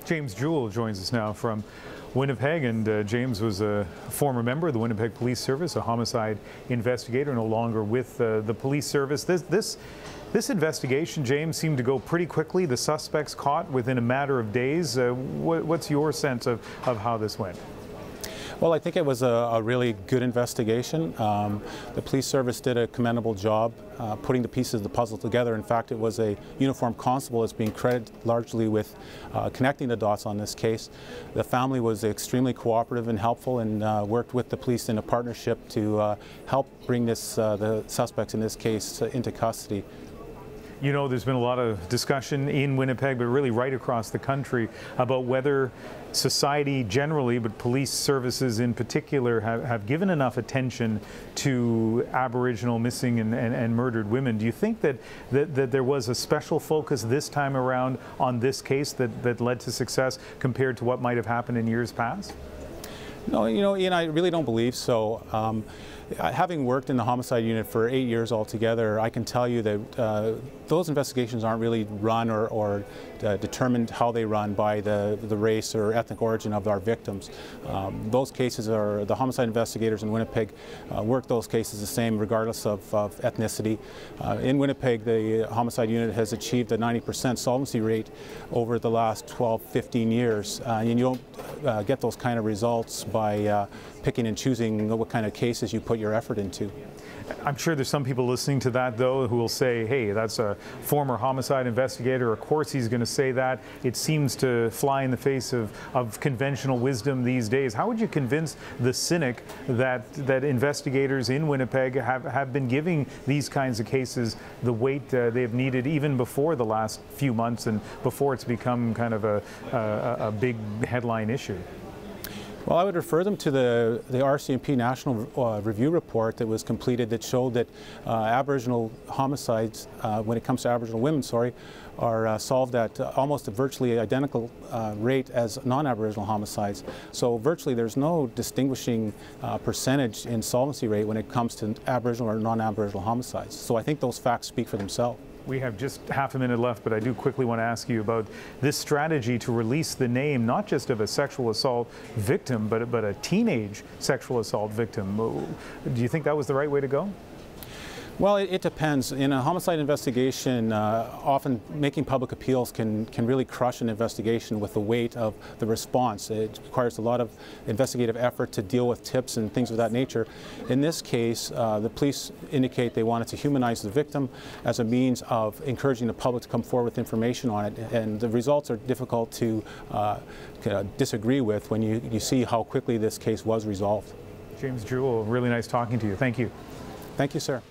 James Jewell joins us now from Winnipeg, and James was a former member of the Winnipeg Police Service, a homicide investigator, no longer with the police service. This investigation, James, seemed to go pretty quickly. The suspects caught within a matter of days. What's your sense of how this went? Well, I think it was a really good investigation. The police service did a commendable job putting the pieces of the puzzle together. In fact, it was a uniformed constable that's being credited largely with connecting the dots on this case. The family was extremely cooperative and helpful, and worked with the police in a partnership to help bring the suspects in this case into custody. You know, there's been a lot of discussion in Winnipeg, but really right across the country, about whether society generally, but police services in particular, have given enough attention to Aboriginal missing and murdered women. Do you think that there was a special focus this time around on this case that led to success compared to what might have happened in years past? No, you know, Ian, I really don't believe so. Having worked in the homicide unit for 8 years altogether, I can tell you that those investigations aren't really run or determined how they run by the race or ethnic origin of our victims. Those cases are, the homicide investigators in Winnipeg work those cases the same regardless of ethnicity. In Winnipeg, the homicide unit has achieved a 90% solvency rate over the last 12-15 years. And you don't get those kind of results by picking and choosing what kind of cases you put your effort into. I'm sure there's some people listening to that, though, who will say, hey, that's a former homicide investigator. Of course he's going to say that. It seems to fly in the face of conventional wisdom these days. How would you convince the cynic that investigators in Winnipeg have been giving these kinds of cases the weight they've needed even before the last few months and before it's become kind of a big headline issue? Well, I would refer them to the RCMP National Review report that was completed that showed that Aboriginal homicides, when it comes to Aboriginal women, are solved at almost a virtually identical rate as non-Aboriginal homicides. So virtually there's no distinguishing percentage in solvency rate when it comes to Aboriginal or non-Aboriginal homicides. So I think those facts speak for themselves. We have just half a minute left, but I do quickly want to ask you about this strategy to release the name, not just of a sexual assault victim, but a teenage sexual assault victim. Do you think that was the right way to go? Well, it depends. In a homicide investigation, often making public appeals can really crush an investigation with the weight of the response. It requires a lot of investigative effort to deal with tips and things of that nature. In this case, the police indicate they wanted to humanize the victim as a means of encouraging the public to come forward with information on it, and the results are difficult to disagree with when you see how quickly this case was resolved. James Jewell, really nice talking to you. Thank you. Thank you, sir.